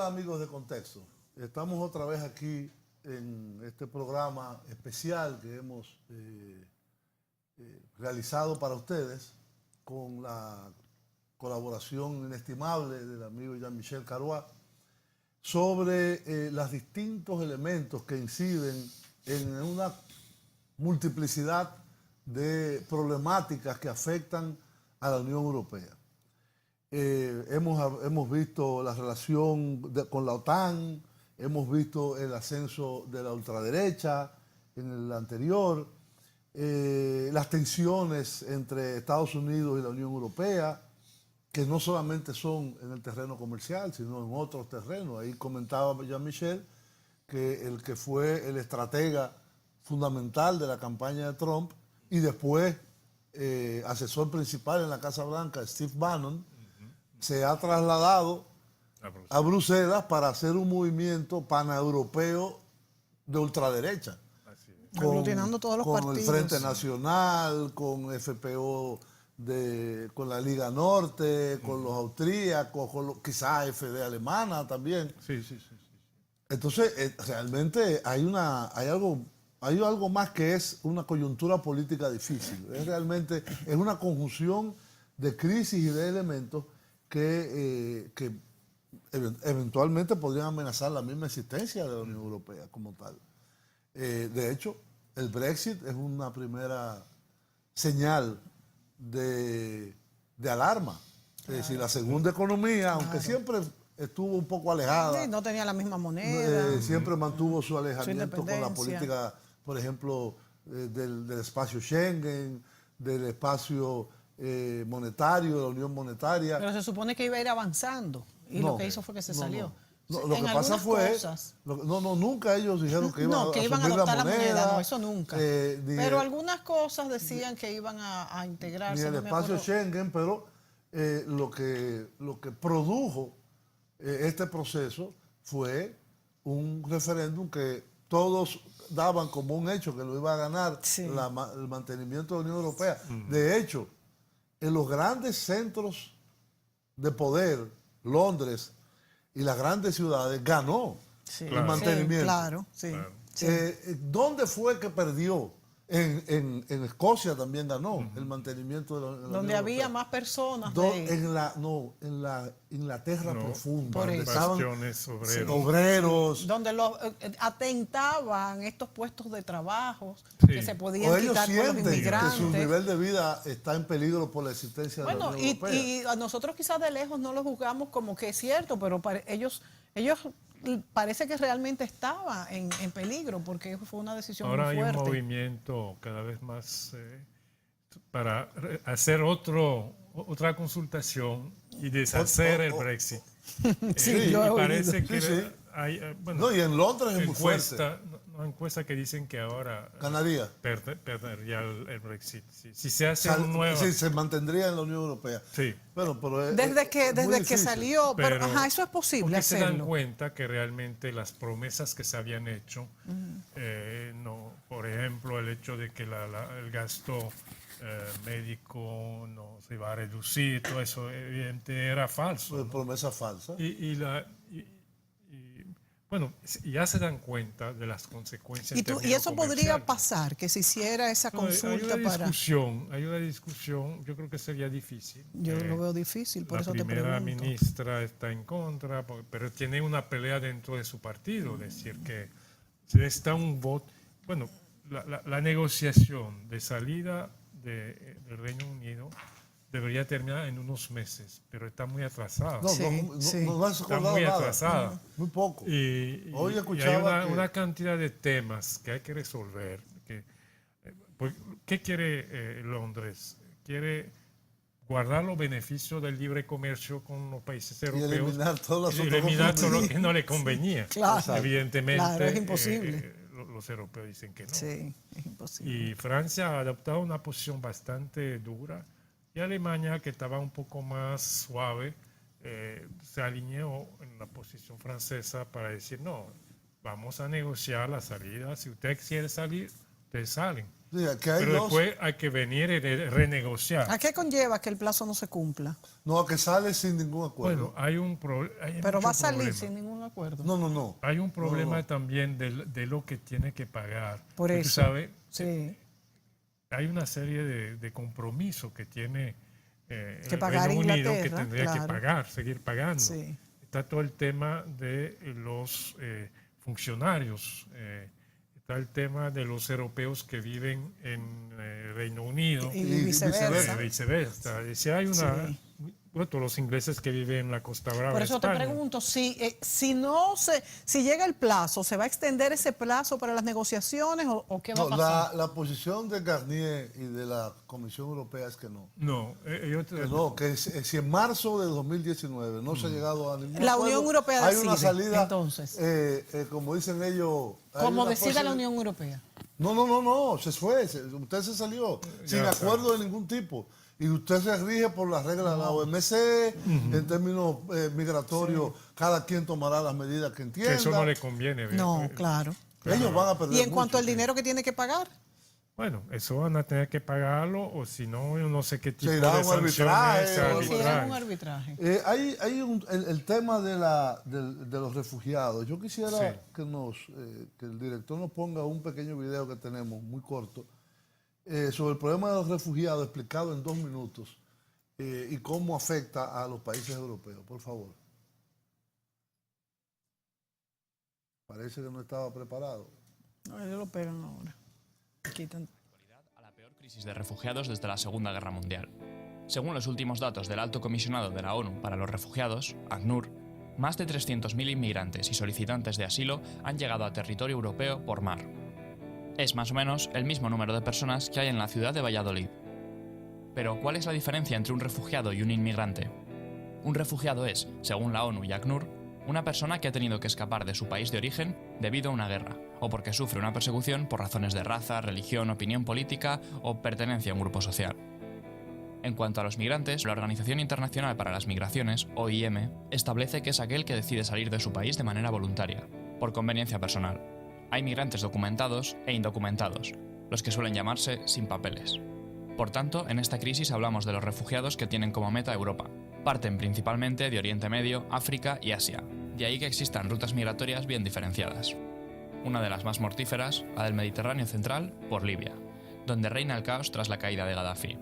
Hola amigos de Contexto, estamos otra vez aquí en este programa especial que hemos realizado para ustedes con la colaboración inestimable del amigo Jean-Michel Carois sobre los distintos elementos que inciden en una multiplicidad de problemáticas que afectan a la Unión Europea. Hemos visto la relación con la OTAN, hemos visto el ascenso de la ultraderecha en el anterior, las tensiones entre Estados Unidos y la Unión Europea, que no solamente son en el terreno comercial, sino en otros terrenos. Ahí comentaba Jean-Michel que el que fue el estratega fundamental de la campaña de Trump y después asesor principal en la Casa Blanca, Steve Bannon, se ha trasladado a Bruselas para hacer un movimiento paneuropeo de ultraderecha. Aglutinando todos los partidos. Con el Frente Nacional, con FPO, con la Liga Norte, con los austríacos, quizás AfD alemana también. Sí. Entonces, realmente hay algo más que es una coyuntura política difícil. Es una conjunción de crisis y de elementos que eventualmente podrían amenazar la misma existencia de la Unión Europea como tal. De hecho, el Brexit es una primera señal de alarma. Es decir, la segunda economía, aunque siempre estuvo un poco alejada. Sí, no tenía la misma moneda. Siempre mantuvo su alejamiento con la política, por ejemplo, del espacio Schengen, del espacio monetario, de la Unión Monetaria. Pero se supone que iba a ir avanzando y lo que hizo fue que se salió. Lo que pasa fue, nunca ellos dijeron que iban a adoptar la moneda. No, eso nunca. Pero algunas cosas decían que iban a integrarse. Ni el espacio Schengen, pero lo que produjo este proceso fue un referéndum que todos daban como un hecho que lo iba a ganar el mantenimiento de la Unión Europea. De hecho, en los grandes centros de poder, Londres y las grandes ciudades, ganó el mantenimiento. Claro. ¿Dónde fue que perdió? En Escocia también ganó el mantenimiento de la Unión donde Europea. había más personas. En la Inglaterra profunda, donde estaban obreros. Donde atentaban estos puestos de trabajo que se podían o ellos quitar por los inmigrantes. que su nivel de vida está en peligro por la existencia de la Unión Europea. Y a nosotros quizás de lejos no lo juzgamos como que es cierto, pero ellos parece que realmente estaba en peligro porque fue una decisión muy fuerte. Ahora hay un movimiento cada vez más para hacer otra consultación y deshacer el Brexit. Sí, y parece que hay, y en Londres es muy fuerte. Encuestas que dicen que ahora ganaría. Perdería el Brexit. Si se hace un nuevo... Sí, se mantendría en la Unión Europea. Sí. Pero desde que salió, pero eso es posible porque hacerlo. se dan cuenta que realmente las promesas que se habían hecho, por ejemplo, el hecho de que el gasto médico no se iba a reducir, todo eso evidente era falso. Promesa falsa. Bueno, ya se dan cuenta de las consecuencias. Y eso podría pasar, que se hiciera esa consulta hay una discusión, yo creo que sería difícil. Yo lo veo difícil, por eso te pregunto. La primera ministra está en contra, pero tiene una pelea dentro de su partido, es decir, que está un voto. Bueno, la negociación de salida del Reino Unido debería terminar en unos meses, pero está muy atrasada. Está muy atrasada. Muy poco. Y hay una cantidad de temas que hay que resolver. ¿Qué quiere Londres? Quiere guardar los beneficios del libre comercio con los países europeos y eliminar todo lo que no le convenía. Claro, evidentemente, claro, es imposible. Los europeos dicen que no. Sí, es imposible. Y Francia ha adoptado una posición bastante dura. Y Alemania, que estaba un poco más suave, se alineó en la posición francesa para decir, no, vamos a negociar la salida. Si usted quiere salir, ustedes salen. Sí, que hay pero dos. después hay que venir y renegociar. ¿A qué conlleva que el plazo no se cumpla? No, que sale sin ningún acuerdo. Bueno, hay un problema. Pero va a salir sin ningún acuerdo. No. Hay un problema No. también de lo que tiene que pagar. Por Porque, eso. tú sabes, Sí. hay una serie de compromisos que tiene Que pagar Reino Unido que Inglaterra, tendría que claro. pagar, seguir pagando. Sí. Está todo el tema de los funcionarios, está el tema de los europeos que viven en Reino Unido Y Y viceversa. viceversa. Y si hay una, Sí. bueno, los ingleses que viven en la Costa Brava Por de eso te España. pregunto, si llega el plazo, ¿se va a extender ese plazo para las negociaciones o qué va No, a pasar? la posición de Garnier y de la Comisión Europea es que no. No, Si en marzo de 2019 no se ha llegado a ningún La acuerdo, Unión Europea hay una decide, salida, entonces. como dicen ellos... hay Como una decida la posibilidad- Unión Europea. No, se fue, usted se salió sin Ya acuerdo de ningún tipo. Y usted se rige por las reglas de la OMC, en términos migratorios, cada quien tomará las medidas que que entienda. eso no le conviene. No, claro. Ellos van a perder Y en cuanto mucho. al dinero que tiene que pagar, Bueno, eso van a tener que pagarlo, o si no, yo no sé qué tipo irá de a un sanciones. arbitraje se o algo si arbitraje. es un arbitraje. El tema de los refugiados. Yo quisiera Sí. que el director nos ponga un pequeño video que tenemos, muy corto, sobre el problema de los refugiados, explicado en 2 minutos, y cómo afecta a los países europeos. Por favor. Parece que no estaba preparado. No, ellos lo pegan ahora. Quitan. A la peor crisis de refugiados desde la Segunda Guerra Mundial. Según los últimos datos del Alto Comisionado de la ONU para los Refugiados, ACNUR, más de 300.000 inmigrantes y solicitantes de asilo han llegado a territorio europeo por mar. Es más o menos el mismo número de personas que hay en la ciudad de Valladolid. Pero, ¿cuál es la diferencia entre un refugiado y un inmigrante? Un refugiado es, según la ONU y ACNUR, una persona que ha tenido que escapar de su país de origen debido a una guerra, o porque sufre una persecución por razones de raza, religión, opinión política o pertenencia a un grupo social. En cuanto a los migrantes, la Organización Internacional para las Migraciones, OIM, establece que es aquel que decide salir de su país de manera voluntaria, por conveniencia personal. Hay migrantes documentados e indocumentados, los que suelen llamarse sin papeles. Por tanto, en esta crisis hablamos de los refugiados que tienen como meta Europa. Parten principalmente de Oriente Medio, África y Asia. De ahí que existan rutas migratorias bien diferenciadas. Una de las más mortíferas, la del Mediterráneo central, por Libia, donde reina el caos tras la caída de Gaddafi.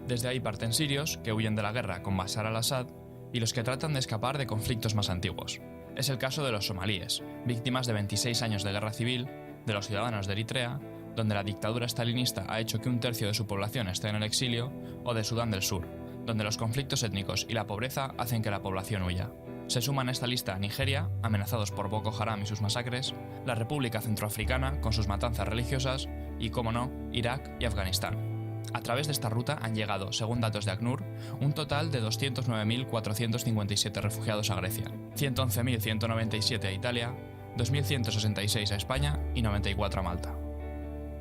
Desde ahí parten sirios, que huyen de la guerra con Bashar al-Assad, y los que tratan de escapar de conflictos más antiguos. Es el caso de los somalíes, víctimas de 26 años de guerra civil, de los ciudadanos de Eritrea, donde la dictadura estalinista ha hecho que 1/3 de su población esté en el exilio, o de Sudán del Sur, donde los conflictos étnicos y la pobreza hacen que la población huya. Se suman a esta lista Nigeria, amenazados por Boko Haram y sus masacres, la República Centroafricana, con sus matanzas religiosas, y, como no, Irak y Afganistán. A través de esta ruta han llegado, según datos de ACNUR, un total de 209.457 refugiados a Grecia, 111.197 a Italia, 2.166 a España y 94 a Malta.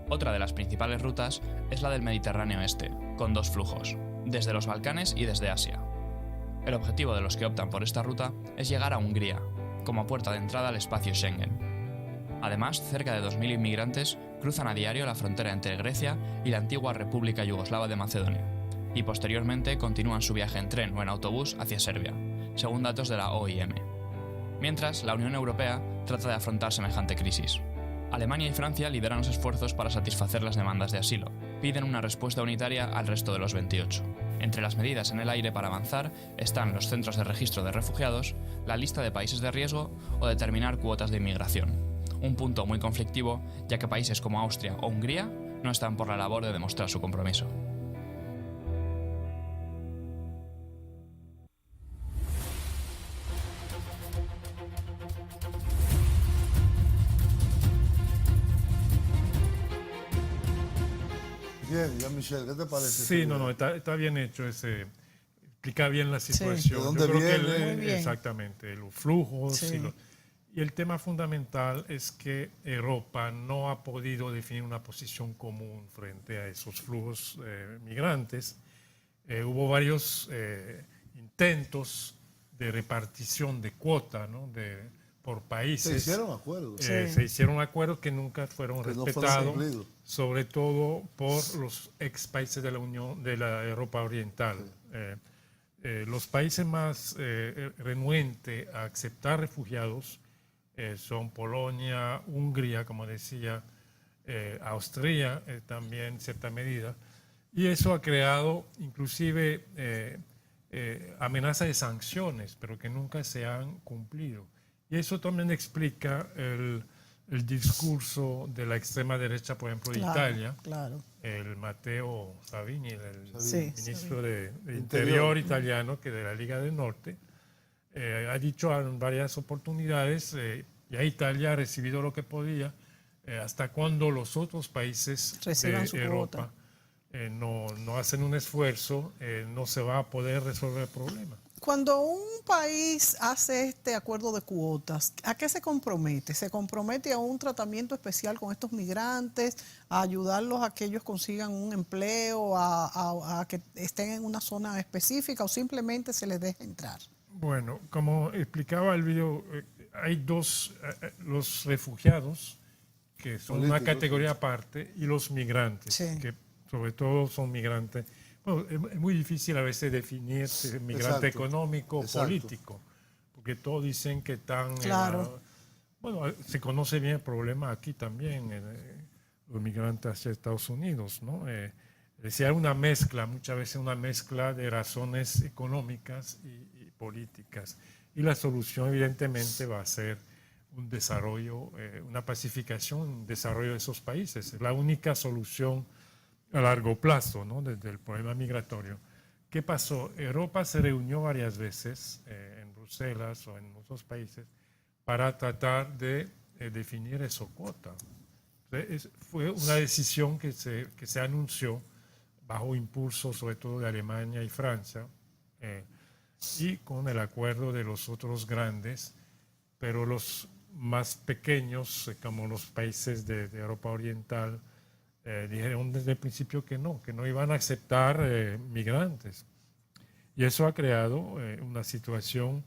Otra de las principales rutas es la del Mediterráneo Este, con 2 flujos, desde los Balcanes y desde Asia. El objetivo de los que optan por esta ruta es llegar a Hungría, como puerta de entrada al espacio Schengen. Además, cerca de 2.000 inmigrantes cruzan a diario la frontera entre Grecia y la antigua República Yugoslava de Macedonia, y posteriormente continúan su viaje en tren o en autobús hacia Serbia, según datos de la OIM. Mientras, la Unión Europea trata de afrontar semejante crisis. Alemania y Francia lideran los esfuerzos para satisfacer las demandas de asilo. Piden una respuesta unitaria al resto de los 28. Entre las medidas en el aire para avanzar están los centros de registro de refugiados, la lista de países de riesgo o determinar cuotas de inmigración. Un punto muy conflictivo, ya que países como Austria o Hungría no están por la labor de demostrar su compromiso. Bien, Jean-Michel, ¿qué te parece? Sí, no, está bien hecho ese. Explica bien la situación. ¿De dónde Yo creo viene? que Muy bien. exactamente, los flujos. Sí. Y el tema fundamental es que Europa no ha podido definir una posición común frente a esos flujos migrantes. Hubo varios intentos de repartición de cuota, ¿no? por países. Se hicieron acuerdos. Se hicieron acuerdos que nunca fueron Que no respetados, fueron cumplidos. sobre todo por los ex países de la Unión de la Europa Oriental. Los países más renuentes a aceptar refugiados son Polonia, Hungría, como decía, Austria también en cierta medida, y eso ha creado inclusive amenazas de sanciones, pero que nunca se han cumplido. Y eso también explica el discurso de la extrema derecha, por ejemplo, de Italia, el Matteo Salvini, el ministro de Interior italiano, que de la Liga del Norte, ha dicho en varias oportunidades, ya Italia ha recibido lo que podía, hasta cuando los otros países reciban de Europa no hacen un esfuerzo, no se va a poder resolver el problema. Cuando un país hace este acuerdo de cuotas, ¿a qué se compromete? ¿Se compromete a un tratamiento especial con estos migrantes, a ayudarlos a que ellos consigan un empleo, a que estén en una zona específica, o simplemente se les deja entrar? Bueno, como explicaba el video, hay dos, los refugiados, que son políticos, una categoría aparte, y los migrantes, que sobre todo son migrantes. Bueno, es muy difícil a veces definir si es migrante económico o político, porque todos dicen que están... bueno, se conoce bien el problema aquí también, los migrantes hacia Estados Unidos, ¿no? Es decir, hay una mezcla, muchas veces una mezcla de razones económicas y políticas. Y la solución evidentemente va a ser un desarrollo, una pacificación, un desarrollo de esos países. Es la única solución a largo plazo, ¿no? Desde el problema migratorio. ¿Qué pasó? Europa se reunió varias veces en Bruselas o en otros países para tratar de definir esa cuota. Fue una decisión que se anunció bajo impulso sobre todo de Alemania y Francia y con el acuerdo de los otros grandes, pero los más pequeños, como los países de Europa Oriental, dijeron desde el principio que no iban a aceptar migrantes. Y eso ha creado una situación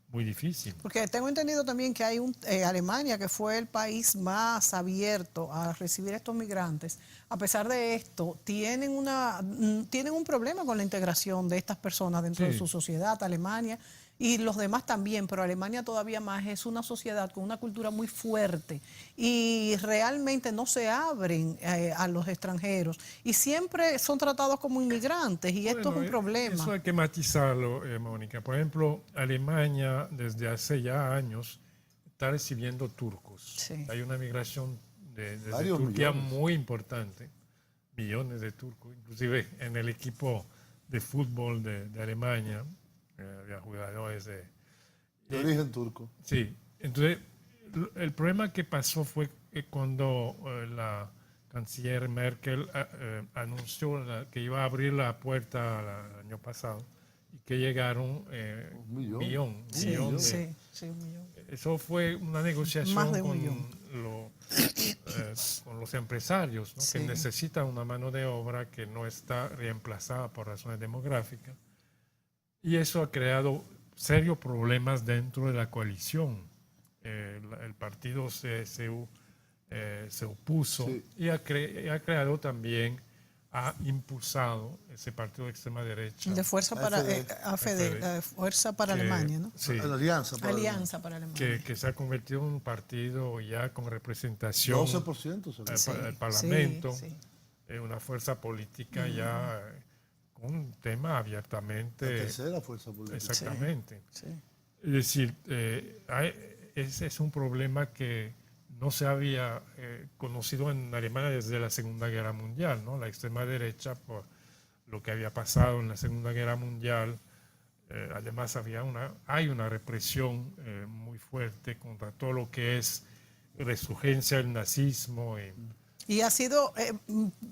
muy difícil. Porque tengo entendido también que hay Alemania, que fue el país más abierto a recibir a estos migrantes. A pesar de esto, tienen un problema con la integración de estas personas dentro de su sociedad, Alemania, y los demás también, pero Alemania todavía más. Es una sociedad con una cultura muy fuerte y realmente no se abren a los extranjeros y siempre son tratados como inmigrantes, y esto es un problema. Eso hay que matizarlo, Mónica. Por ejemplo, Alemania desde hace ya años está recibiendo turcos. Hay una migración desde Turquía muy importante, millones de turcos, inclusive en el equipo de fútbol de Alemania. Había jugadores de origen turco. Sí, entonces el problema que pasó fue que cuando la canciller Merkel anunció que iba a abrir la puerta el año pasado y que llegaron un millón. Eso fue una negociación con los empresarios, ¿no? Que necesitan una mano de obra que no está reemplazada por razones demográficas. Y eso ha creado serios problemas dentro de la coalición. El partido CSU se opuso y ha creado también, ha impulsado ese partido de extrema derecha. De Fuerza para Fuerza para Alemania, ¿no? Sí, Alianza para Alemania. Que se ha convertido en un partido ya con representación 12% del Parlamento, una fuerza política ya... un tema abiertamente... La tercera fuerza política. Exactamente. Es decir, ese es un problema que no se había conocido en Alemania desde la Segunda Guerra Mundial, ¿no? La extrema derecha, por lo que había pasado en la Segunda Guerra Mundial, además hay una represión muy fuerte contra todo lo que es resurgencia del nazismo. Y ha sido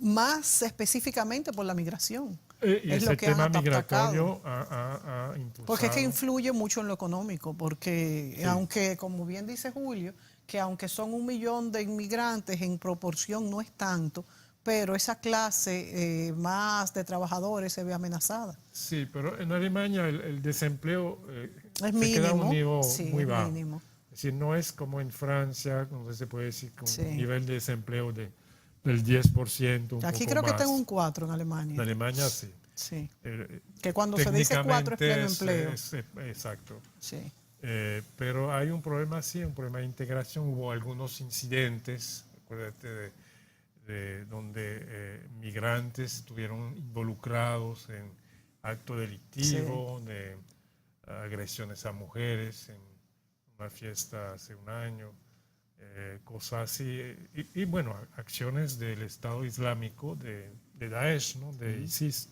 más específicamente por la migración. Y es ese lo que tema han migratorio ha impulsado. Porque es que influye mucho en lo económico, porque aunque, como bien dice Julio, que aunque son 1 millón de inmigrantes, en proporción no es tanto, pero esa clase más de trabajadores se ve amenazada. Sí, pero en Alemania el desempleo es mínimo, queda a un nivel muy bajo. Mínimo. Es decir, no es como en Francia, donde se puede decir con Sí. un nivel de desempleo del 10%, un Aquí poco creo que más. tengo un 4 en Alemania. En Alemania sí. Sí. Eh, Que cuando se dice 4 es pleno técnicamente empleo. exacto. Sí. Pero hay un problema, sí, un problema de integración. Hubo algunos incidentes, acuérdate, de donde migrantes estuvieron involucrados en actos delictivos, de agresiones a mujeres en una fiesta hace un año, cosas así. Y bueno, acciones del Estado Islámico, de Daesh, ¿no? De ISIS,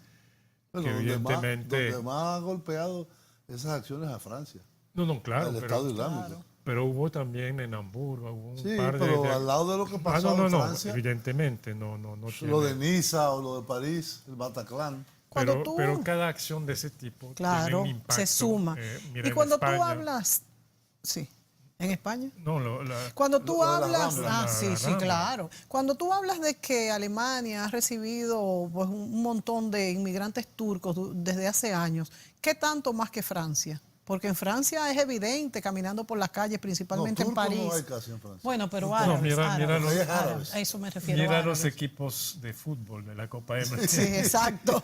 Bueno, que evidentemente... donde más ha golpeado esas acciones a Francia, No, claro, al pero, Estado Islámico. Claro. pero hubo también en Hamburgo, hubo un Sí, par pero al lado de lo que pasó en Francia, evidentemente, no lo de tiene. Niza o lo de París, el Bataclan. Cuando tú- Pero cada acción de ese tipo Claro, tiene un impacto. se suma. Mira, Y en cuando tú España- hablas, sí, en España. No, Cuando tú Lo de la hablas, Rambla. sí, sí, Rambla. claro. Cuando tú hablas de que Alemania ha recibido pues, un montón de inmigrantes turcos desde hace años, ¿qué tanto más que Francia? Porque en Francia es evidente, caminando por las calles, principalmente en turcos París. no hay casi en Francia. Bueno, pero No, árabes, mira árabes, los- árabes, a eso me refiero. mira los árabes. equipos de fútbol de la Copa M. Sí, exacto.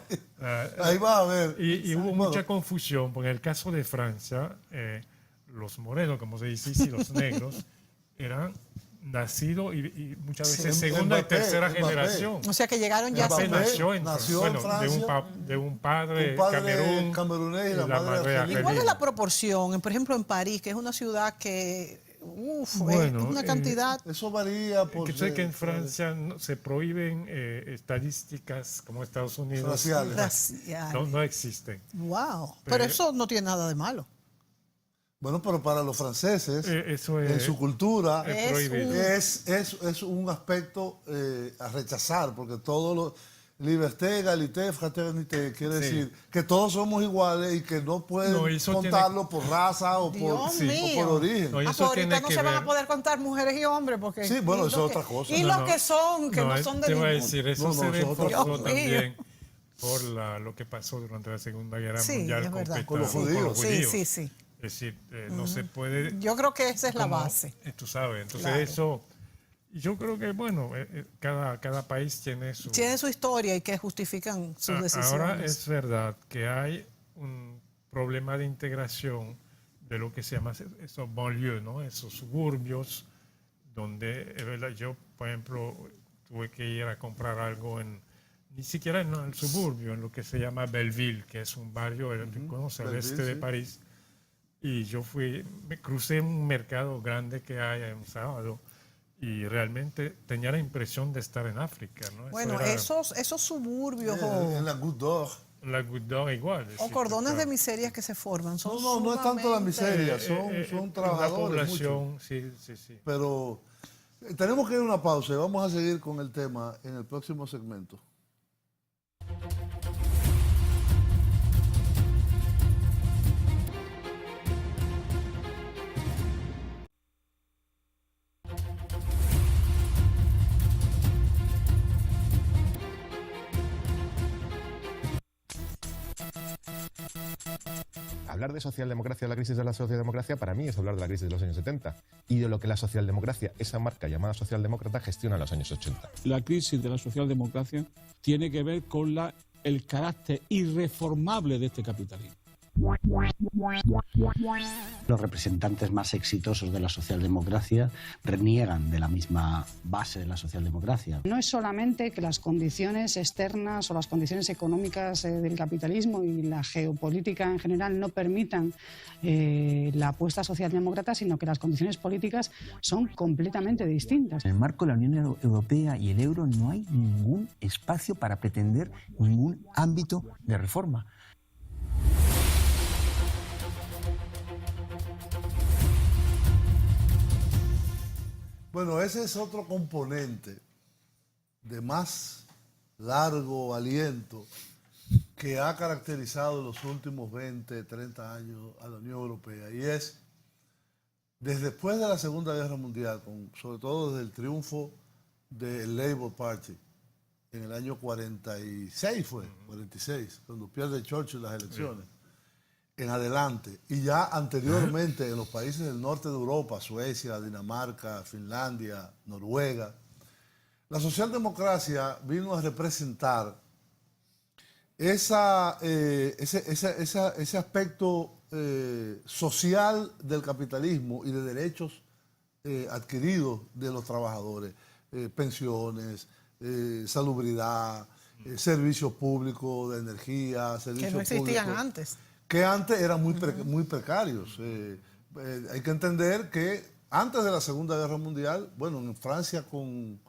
Ahí va a ver. Y hubo Bueno, mucha confusión, porque en el caso de Francia, los morenos, como se dice, y los negros, eran nacidos y muchas veces Sí, segunda Mbappé, y tercera Mbappé. generación. O sea que llegaron ya Mbappé sin... nació en nació en Francia, de un padre, un padre Camerún, camerunés y y la madre argelina. ¿Y cuál es la proporción? Por ejemplo, en París, que es una ciudad que, Bueno, es una cantidad... Eso varía por... que sé que en Francia se prohíben estadísticas como Estados Unidos. Raciales. racial. No existen. Wow. Pero eso no tiene nada de malo. Bueno, pero para los franceses, Eso en es, su cultura, es prohibido. es un aspecto a rechazar, porque todos los... Liberté, égalité, fraternité, quiere decir que todos somos iguales y que no pueden No, eso contarlo por raza o Dios por, mío. o por origen. No, y Ah, eso pues ahorita tiene no que se van a ver- poder contar mujeres y hombres porque... Sí, bueno, y eso los es otra cosa. Y No, los no. que son, que no son de te voy a ningún... decir, eso No, se eso es otra reforzó cosa. también por lo que pasó durante la Segunda Guerra Sí, Mundial es verdad. PETA, Con los judíos. Sí, sí, sí. Es decir, no se puede... Yo creo que esa es la como- base. Tú sabes, entonces Claro. eso... Yo creo que, bueno, cada país tiene su... Tienen su historia y que justifican sus decisiones. Ahora es verdad que hay un problema de integración de lo que se llama esos banlieues, ¿no? Esos suburbios, donde, es verdad, yo, por ejemplo, tuve que ir a comprar algo ni siquiera en el suburbio, en lo que se llama Belleville, que es un barrio, conoce, al Belleville, este de sí. París. Y yo me crucé un mercado grande que hay en un sábado y realmente tenía la impresión de estar en África, ¿no? Eso Bueno, era esos suburbios En la Goutte d'Or. la Goutte d'Or igual. es o decir, cordones que, de miserias que se forman son No es tanto la sumamente- miseria, son una trabajadores. muchos. población, sí. Pero tenemos que ir a una pausa y vamos a seguir con el tema en el próximo segmento. Hablar de socialdemocracia, la crisis de la socialdemocracia, para mí es hablar de la crisis de los años 70 y de lo que la socialdemocracia, esa marca llamada socialdemócrata, gestiona en los años 80. La crisis de la socialdemocracia tiene que ver con el carácter irreformable de este capitalismo. Los representantes más exitosos de la socialdemocracia reniegan de la misma base de la socialdemocracia. No es solamente que las condiciones externas o las condiciones económicas del capitalismo y la geopolítica en general no permitan la apuesta socialdemócrata, sino que las condiciones políticas son completamente distintas. En el marco de la Unión Europea y el euro no hay ningún espacio para pretender ningún ámbito de reforma. Bueno, ese es otro componente de más largo aliento que ha caracterizado los últimos 20, 30 años a la Unión Europea. Y es, desde después de la Segunda Guerra Mundial, sobre todo desde el triunfo del Labour Party, en el año 46 cuando pierde Churchill las elecciones, en adelante, y ya anteriormente en los países del norte de Europa, Suecia, Dinamarca, Finlandia, Noruega, la socialdemocracia vino a representar ese aspecto social del capitalismo y de derechos adquiridos de los trabajadores, pensiones, salubridad, servicios públicos de energía, servicios que no existían públicos, antes. que antes eran muy precarios. Hay que entender que antes de la Segunda Guerra Mundial, bueno, en Francia con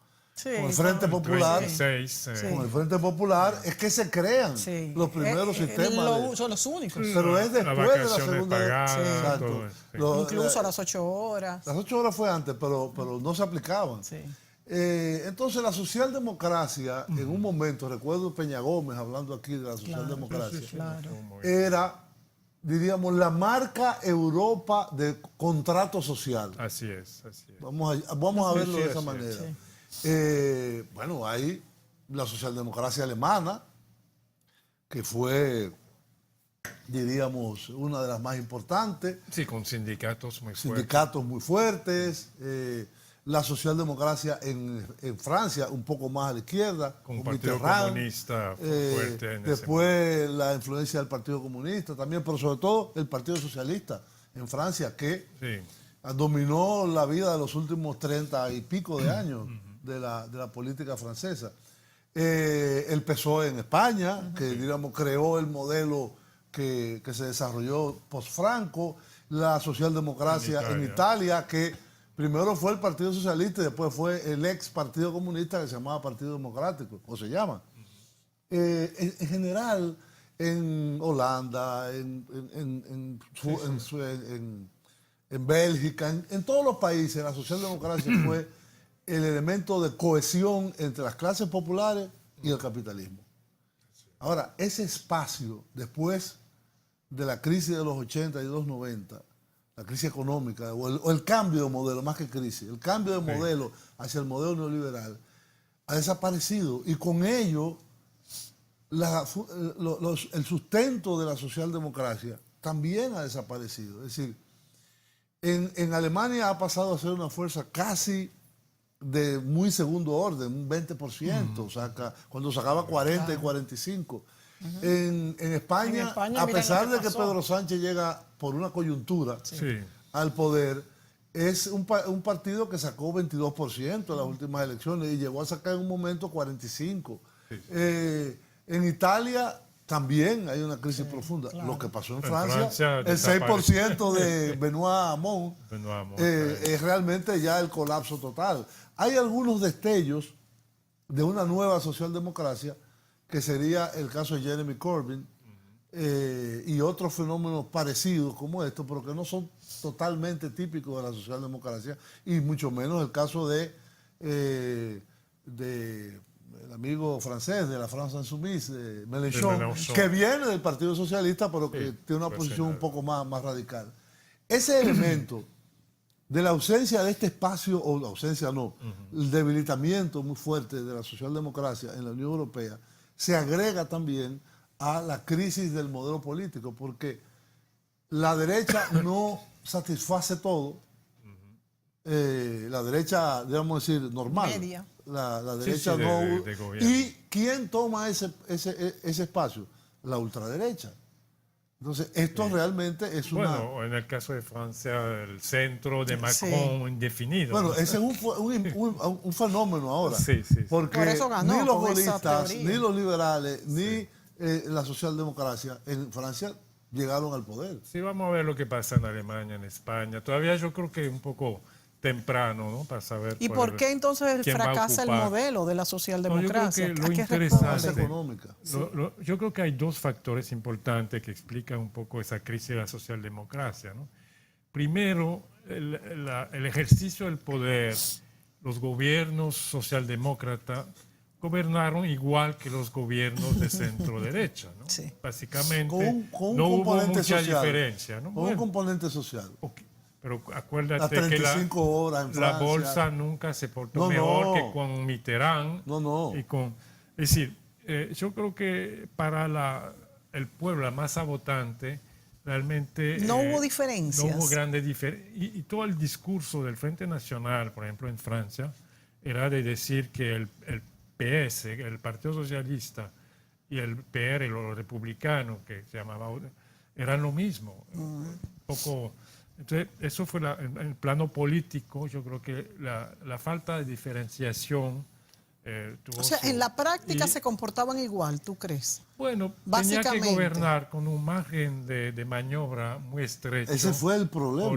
el Frente Popular, con el Frente Popular, es que se crean los primeros sistemas. Son los únicos. Pero es después de la Segunda Guerra. Incluso a las 8 horas. Las 8 horas fue antes, pero no se aplicaban. Sí. Entonces la socialdemocracia, en un momento, recuerdo Peña Gómez hablando aquí de la socialdemocracia, era, diríamos, la marca Europa de contrato social. Así es, así es. Vamos a verlo de esa manera. Bueno, hay la socialdemocracia alemana, que fue, diríamos, una de las más importantes. Sí, con sindicatos muy fuertes. Sindicatos muy fuertes. La socialdemocracia en Francia, un poco más a la izquierda. Con Partido Comunista fuerte. En después la influencia del Partido Comunista también, pero sobre todo el Partido Socialista en Francia, que dominó la vida de los últimos 30 y pico de años de la política francesa. El PSOE en España, que digamos creó el modelo que se desarrolló post-Franco. La socialdemocracia en Italia, que primero fue el Partido Socialista y después fue el ex Partido Comunista, que se llamaba Partido Democrático, o se llama. En general, en Holanda, en Bélgica, en todos los países, la socialdemocracia fue el elemento de cohesión entre las clases populares y el capitalismo. Ahora, ese espacio, después de la crisis de los 80 y los 90, la crisis económica, o el cambio de modelo, más que crisis, el cambio de modelo hacia el modelo neoliberal, ha desaparecido. Y con ello, el sustento de la socialdemocracia también ha desaparecido. Es decir, en Alemania ha pasado a ser una fuerza casi de muy segundo orden, un 20%, cuando sacaba 40 y 45. En España, a pesar de que Pedro Sánchez llega por una coyuntura al poder, es un partido que sacó 22% en las últimas elecciones y llegó a sacar en un momento 45%. En Italia también hay una crisis profunda. Lo que pasó en Francia el 6% de Benoît Hamon, es realmente ya el colapso total. Hay algunos destellos de una nueva socialdemocracia, que sería el caso de Jeremy Corbyn, y otros fenómenos parecidos como estos, pero que no son totalmente típicos de la socialdemocracia, y mucho menos el caso de el amigo francés de la France Insoumise, Mélenchon, que viene del Partido Socialista, pero que tiene una posición un poco más radical. Ese elemento de la ausencia de este espacio, o la ausencia no, el debilitamiento muy fuerte de la socialdemocracia en la Unión Europea, se agrega también a la crisis del modelo político, porque la derecha no satisface todo. La derecha, digamos decir, normal. Media. La derecha no. ¿Y quién toma ese espacio? La ultraderecha. Entonces, esto realmente es una... Bueno, en el caso de Francia, el centro de Macron indefinido. Bueno, ese es un fenómeno ahora. Porque por eso ganó, ni los gaullistas, ni los liberales, ni la socialdemocracia en Francia llegaron al poder. Sí, vamos a ver lo que pasa en Alemania, en España. Todavía yo creo que es un poco temprano, ¿no? Para saber. ¿Y por qué entonces fracasa el modelo de la socialdemocracia? No, yo creo que lo interesante, yo creo que hay dos factores importantes que explican un poco esa crisis de la socialdemocracia, ¿no? Primero, el ejercicio del poder. Los gobiernos socialdemócratas gobernaron igual que los gobiernos de centro derecha, ¿no? Básicamente con no hubo mucha social, diferencia, ¿no? Con un componente social. Pero acuérdate las 35 que horas en Francia. La bolsa nunca se portó mejor que con Mitterrand. Es decir, yo creo que para el pueblo, la masa votante, realmente No hubo diferencias. No hubo grandes diferencias. Y todo el discurso del Frente Nacional, por ejemplo, en Francia, era de decir que el PS, el Partido Socialista, y el PR, los republicanos, que se llamaba, eran lo mismo. Poco, entonces, eso fue en el plano político. Yo creo que la falta de diferenciación tuvo O sea, su- en la práctica y- se comportaban igual, ¿tú crees? Bueno, tenía que Básicamente. gobernar con un margen de maniobra muy estrecho. Ese fue el problema.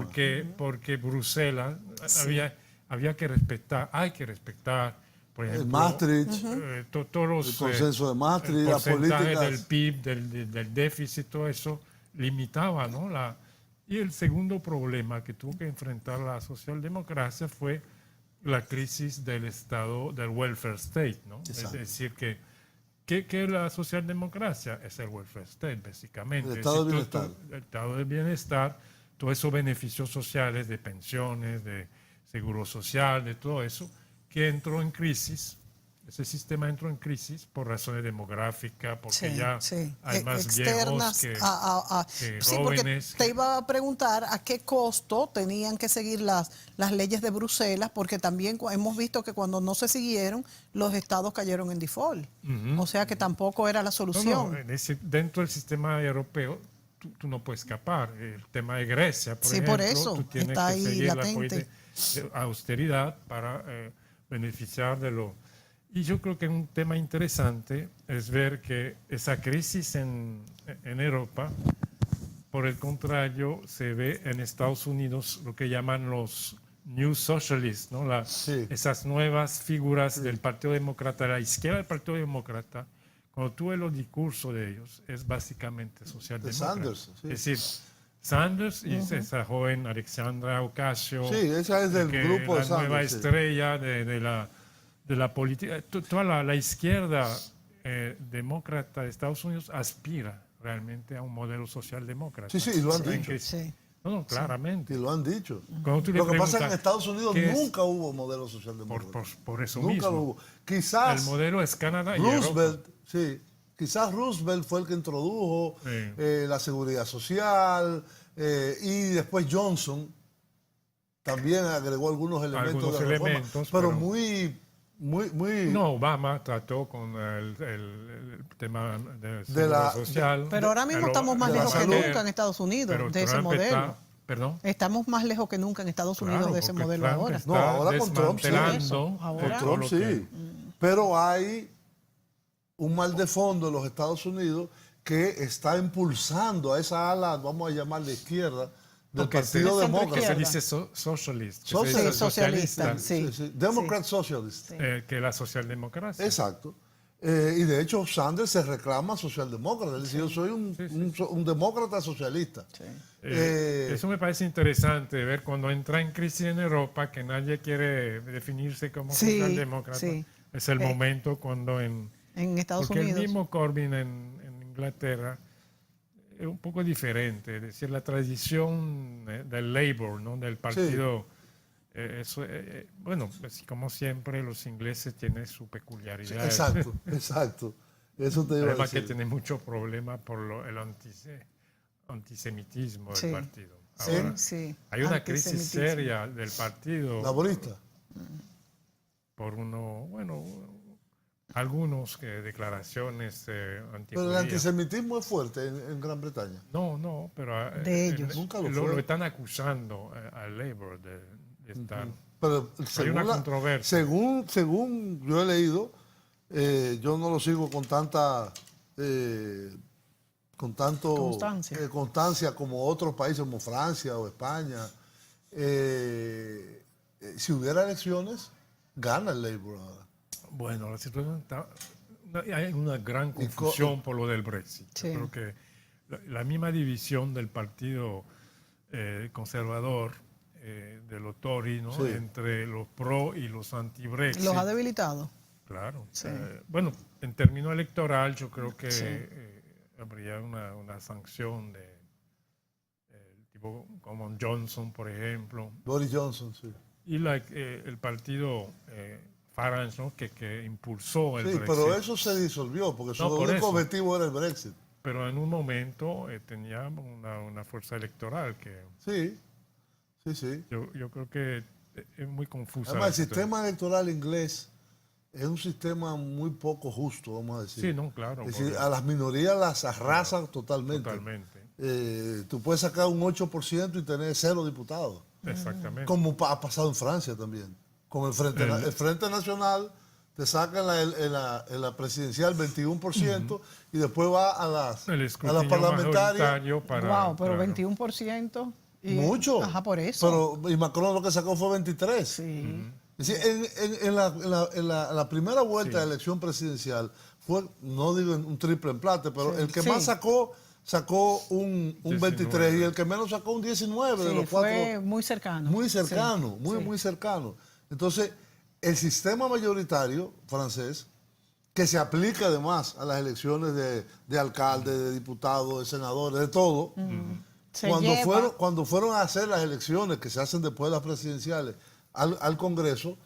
Porque Bruselas Sí. había que respetar, hay que respetar, por El ejemplo, Maastricht, todos los el consenso de Maastricht, el las porcentaje políticas. del PIB, del déficit, todo eso limitaba, ¿no? Y el segundo problema que tuvo que enfrentar la socialdemocracia fue la crisis del Estado, del welfare state, ¿no? Exacto. Es decir, ¿qué es la socialdemocracia? Es el welfare state, básicamente. El estado de Es decir, bienestar. el estado del bienestar, todos esos beneficios sociales de pensiones, de seguro social, de todo eso, que entró en crisis. Ese sistema entró en crisis por razones demográficas, porque ya hay más externas viejos que sí, porque jóvenes. te iba a preguntar a qué costo tenían que seguir las leyes de Bruselas, porque también hemos visto que cuando no se siguieron, los estados cayeron en default. Ujú. O sea que tampoco era la No, solución. dentro del sistema europeo tú no puedes escapar. El tema de Grecia, por Sí, ejemplo, por eso, tú tienes está que ahí seguir la latente. política de austeridad para beneficiar de lo... Y yo creo que un tema interesante es ver que esa crisis en Europa, por el contrario, se ve en Estados Unidos lo que llaman los New Socialists, ¿no? Esas nuevas figuras del Partido Demócrata, la izquierda del Partido Demócrata. Cuando tú ves los discursos de ellos, es básicamente socialdemócrata. Sanders, sí. Es decir, Sanders y esa joven Alexandra Ocasio. Sí, esa es del que grupo de la nueva Sanders, sí. estrella de la política. Toda la izquierda demócrata de Estados Unidos aspira realmente a un modelo socialdemócrata. Sí, sí, y lo han En dicho. que- Sí. No, claramente. Y lo han dicho. Cuando tú le Lo que pasa es que en preguntas, Estados Unidos ¿qué es? nunca hubo modelo socialdemócrata. Por eso Nunca mismo. lo hubo. Quizás El modelo es Canadá y Europa. Roosevelt, sí, quizás Roosevelt fue el que introdujo Sí. la seguridad social y después Johnson también agregó algunos elementos Algunos de reforma, elementos, pero pero- muy No, Obama trató con el tema de De la- seguro social. Pero ahora mismo estamos más de la lejos que salud. nunca en Estados Unidos Pero de ese Trump modelo. está- ¿Perdón? Estamos más lejos que nunca en Estados Unidos Claro, de ese porque modelo Trump ahora. está No, ahora con Trump sí. desmantelando Ahora- Con todo Trump lo que- sí. Pero hay un mal de fondo en los Estados Unidos que está impulsando a esa ala, vamos a llamarle izquierda, del Porque Partido se Demócrata. dice socialist. que se Socialist. dice Sí, socialista, socialista, sí. Democrat Socialist. que la socialdemocracia. Exacto. Y de hecho Sanders se reclama socialdemócrata. Él dice, yo soy un demócrata socialista. Eso me parece interesante ver cuando entra en crisis en Europa que nadie quiere definirse como Sí, socialdemócrata. sí. Es el momento cuando En Estados porque Unidos. el mismo Corbyn en Inglaterra es un poco diferente, es decir, la tradición del Labour, ¿no? Del partido. Bueno, pues, como siempre, los ingleses tienen su peculiaridad. Exacto, exacto. Eso te iba a Además que decir. tiene mucho problema por el antisemitismo del Sí. partido. Sí. Ahora, Sí, hay una crisis antisemitismo. seria del partido Laborista. por algunos declaraciones Pero el antijudías. antisemitismo es fuerte en Gran Bretaña. No, pero De ellos. Nunca lo lo fue. están acusando al Labour de estar. Pero una controversia. según yo he leído, yo no lo sigo con tanta constancia como otros países como Francia o España. Si hubiera elecciones, gana el Labour ahora. Bueno, la situación está. Hay una gran confusión por lo del Brexit. Sí. Yo creo que la misma división del partido conservador, de los Tory, ¿no? Sí. Entre los pro y los anti-Brexit. Los ha debilitado. Claro. Sí. Bueno, en términos electoral, yo creo que Sí. habría una sanción de tipo como Johnson, por ejemplo, Boris Johnson, sí. y el partido Farage, ¿no? que impulsó el Sí, Brexit. pero eso se disolvió porque su No, por único eso. objetivo era el Brexit. pero en un momento tenía una fuerza electoral que Sí. yo creo que es muy confusa. Además, el sistema electoral inglés es un sistema muy poco justo, vamos a decir. Sí, no, claro. Es decir, a las minorías las arrasan totalmente. Tú puedes sacar un 8% y tener 0 diputados. Exactamente. Como ha pasado en Francia también. Con el Frente Nacional te saca en la presidencial 21% y después va a las parlamentarias. Wow, pero 21%. Mucho. Ajá, por eso. Pero, y Macron lo que sacó fue 23. Sí. Es decir, en la primera vuelta de elección presidencial fue, no digo un triple empate, pero el que más sacó un 23 y el que menos sacó un 19 de los cuatro. Fue muy cercano. Muy cercano, muy cercano. Entonces, el sistema mayoritario francés, que se aplica además a las elecciones de alcaldes, de diputados, de senadores, de todo, cuando fueron a hacer las elecciones que se hacen después de las presidenciales al Congreso,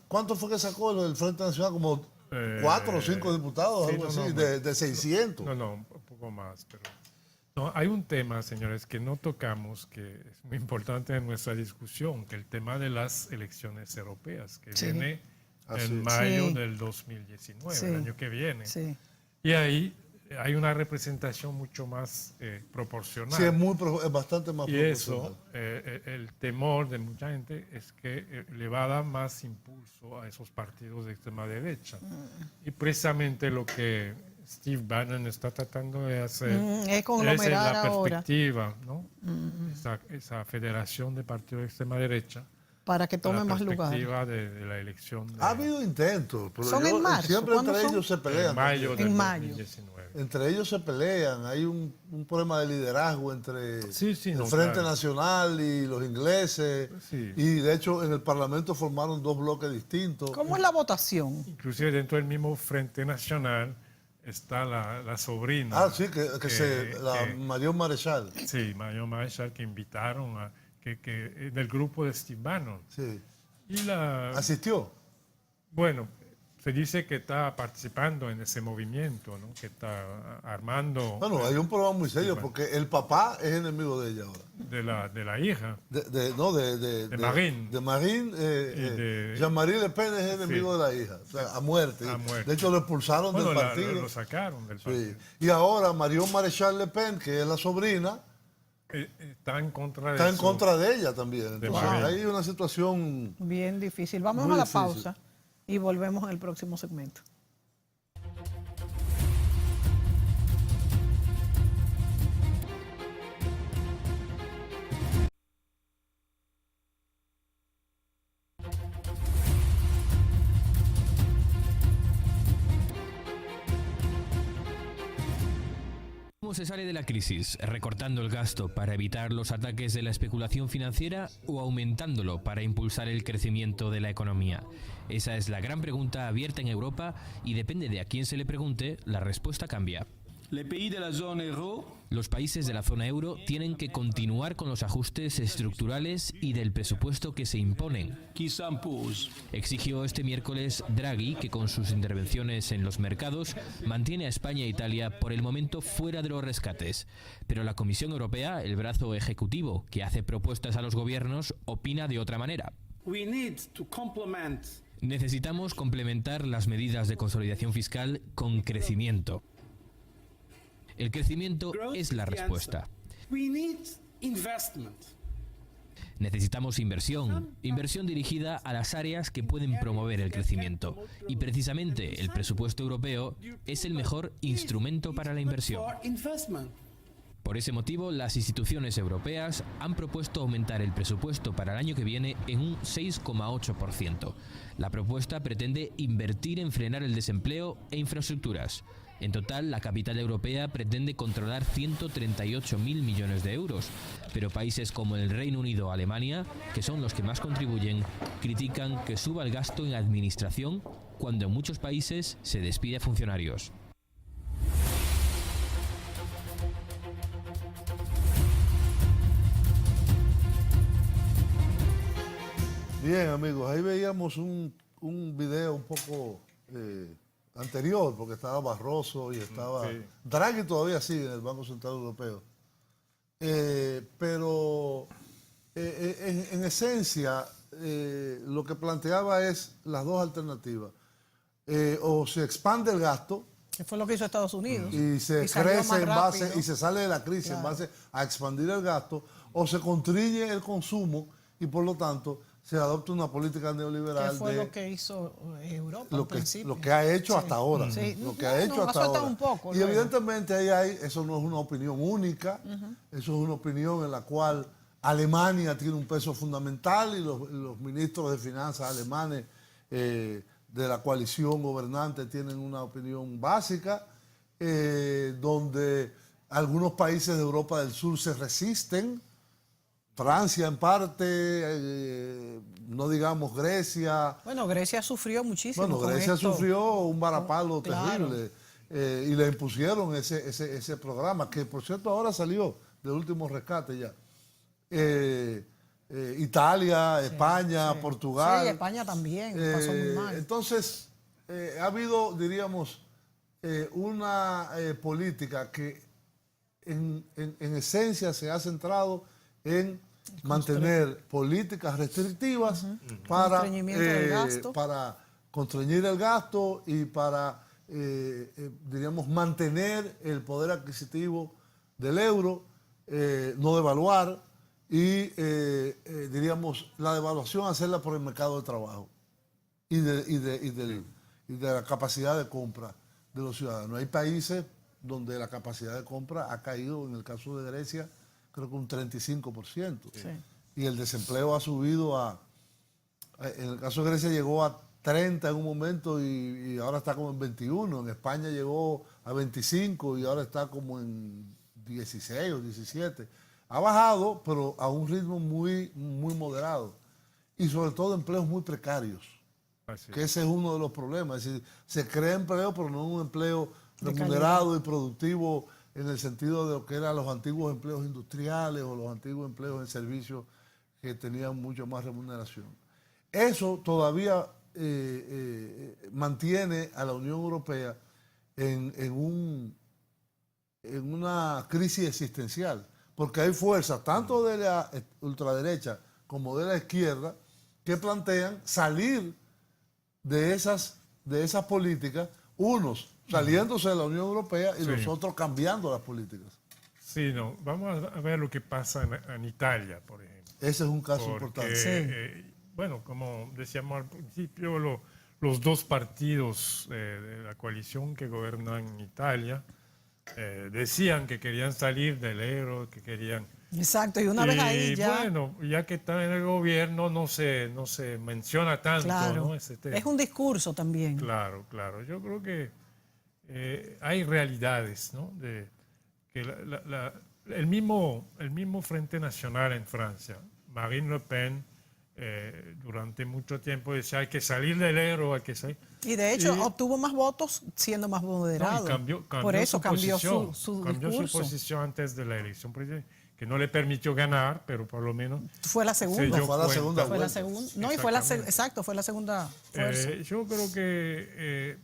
¿cuánto fue que sacó el Frente Nacional? Como 4 o 5 diputados, algo así, de 600. No, un poco más. Pero no, hay un tema, señores, que no tocamos, que es muy importante en nuestra discusión, que el tema de las elecciones europeas, que viene en mayo del 2019, el año que viene. Y ahí hay una representación mucho más proporcional. Sí, es bastante más proporcional. Y eso, el temor de mucha gente es que le va a dar más impulso a esos partidos de extrema derecha. Y precisamente lo que Steve Bannon está tratando de hacer es la perspectiva, ¿no? Esa federación de partidos de extrema derecha. Para que tome más lugar. De la elección. Ha habido intentos, pero son en marzo. Siempre entre ellos se pelean. En mayo del 2019. Entre ellos se pelean. Hay un problema de liderazgo entre el Frente claro. Nacional y los ingleses. Sí. Y de hecho en el Parlamento formaron 2 bloques distintos. ¿Cómo es la votación? Inclusive dentro del mismo Frente Nacional está la sobrina. Ah, sí, Marion Maréchal. Sí, Marion Maréchal, que invitaron del grupo de Steve Bannon. Sí. ¿Asistió? Bueno, se dice que está participando en ese movimiento, ¿no? Que está armando... Bueno, hay un problema muy serio porque el papá es enemigo de ella ahora. De la hija. De Marine. De Marine. Jean-Marie Le Pen es enemigo de la hija. O sea, a muerte. De hecho, lo expulsaron del partido. Lo sacaron del partido. Sí. Y ahora Marion Maréchal Le Pen, que es la sobrina... Está en contra de ella también. Entonces, hay una situación bien difícil. Vamos a la pausa y volvemos en el próximo segmento. ¿Cómo se sale de la crisis? ¿Recortando el gasto para evitar los ataques de la especulación financiera o aumentándolo para impulsar el crecimiento de la economía? Esa es la gran pregunta abierta en Europa y depende de a quién se le pregunte, la respuesta cambia. Los países de la zona euro tienen que continuar con los ajustes estructurales y del presupuesto que se imponen. Exigió este miércoles Draghi, que con sus intervenciones en los mercados mantiene a España e Italia por el momento fuera de los rescates. Pero la Comisión Europea, el brazo ejecutivo que hace propuestas a los gobiernos, opina de otra manera. Necesitamos complementar las medidas de consolidación fiscal con crecimiento. El crecimiento es la respuesta. Necesitamos inversión dirigida a las áreas que pueden promover el crecimiento. Y precisamente el presupuesto europeo es el mejor instrumento para la inversión. Por ese motivo, las instituciones europeas han propuesto aumentar el presupuesto para el año que viene en un 6,8%. La propuesta pretende invertir en frenar el desempleo e infraestructuras. En total, la capital europea pretende controlar 138.000 millones de euros, pero países como el Reino Unido o Alemania, que son los que más contribuyen, critican que suba el gasto en administración cuando en muchos países se despide a funcionarios. Bien, amigos, ahí veíamos un video un poco anterior, porque estaba Barroso y estaba... Sí. Draghi todavía sigue en el Banco Central Europeo. Pero en esencia, lo que planteaba es las dos alternativas. O se expande el gasto, Que fue lo que hizo Estados Unidos. y se salió crece más en base rápido. y se sale de la crisis en base a expandir el gasto, o se constriñe el consumo y por lo tanto se adopta una política neoliberal. Que fue lo que hizo Europa al principio. Lo que ha hecho hasta ahora. Sí. Lo que ha hecho ha hasta soltado ahora. un poco. Y luego. evidentemente ahí hay, eso no es una opinión única, eso es una opinión en la cual Alemania tiene un peso fundamental y los ministros de finanzas alemanes de la coalición gobernante tienen una opinión básica, donde algunos países de Europa del Sur se resisten, Francia en parte, no digamos Grecia. Bueno, Grecia sufrió muchísimo. Bueno, con Grecia esto. sufrió un varapalo Claro. terrible y le impusieron ese programa, que por cierto ahora salió del último rescate ya. Italia, España, Sí. Portugal. Sí, España también, pasó muy mal. Entonces, ha habido, diríamos, una política que en esencia se ha centrado en mantener políticas restrictivas para Constreñimiento del gasto. para constreñir el gasto y para, diríamos, mantener el poder adquisitivo del euro, no devaluar y, diríamos, la devaluación hacerla por el mercado de trabajo y de la capacidad de compra de los ciudadanos. Hay países donde la capacidad de compra ha caído, en el caso de Grecia, creo que un 35%. Sí. Y el desempleo ha subido en el caso de Grecia llegó a 30 en un momento y ahora está como en 21. En España llegó a 25 y ahora está como en 16 o 17. Ha bajado, pero a un ritmo muy, muy moderado. Y sobre todo empleos muy precarios. Así Que ese es uno de los problemas. Es decir, se crea empleo, pero no un empleo De remunerado y productivo en el sentido de lo que eran los antiguos empleos industriales o los antiguos empleos en servicios que tenían mucho más remuneración. Eso todavía mantiene a la Unión Europea en una crisis existencial, porque hay fuerzas tanto de la ultraderecha como de la izquierda que plantean salir de esas políticas, unos saliéndose de la Unión Europea y Sí. los otros cambiando las políticas. Sí, no. Vamos a ver lo que pasa en Italia, por ejemplo. Ese es un caso Porque, importante. bueno, como decíamos al principio, los dos partidos de la coalición que gobiernan en Italia decían que querían salir del euro, que querían... Exacto, y una vez ahí ya... bueno, ya que están en el gobierno no se menciona tanto, Claro, ¿no? Ese tema. es un discurso también. Claro, claro. Yo creo que hay realidades, ¿no? De que el mismo Frente Nacional en Francia, Marine Le Pen, durante mucho tiempo decía hay que salir del euro, hay que salir. Y de hecho obtuvo más votos siendo más moderado. No, y cambió Por eso su cambió posición, su cambió su discurso. posición antes de la elección presidencial, que no le permitió ganar, pero por lo menos Fue la segunda. se dio Fue la cuenta. segunda Fue la vuelta. segunda. No, y fue la Exactamente. exacto, fue la segunda fuerza. Yo creo que,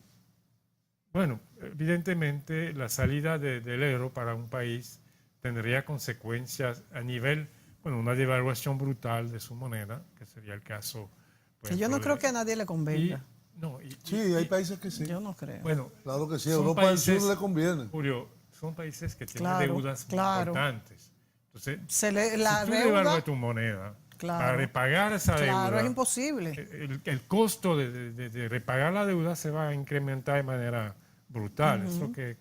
bueno, evidentemente la salida del euro para un país tendría consecuencias a nivel, bueno, una devaluación brutal de su moneda, que sería el caso. por Que yo no ejemplo, creo que a nadie le convenga. Sí, hay países que sí. Yo no creo. Bueno, Claro que sí, a son Europa del países, Sur le conviene. Julio, son países que tienen Claro, deudas muy claro. importantes. Entonces, La si tú deuda, devalúas tu moneda Claro. para repagar esa claro, deuda, es imposible. el costo de repagar la deuda se va a incrementar de manera brutal. Eso que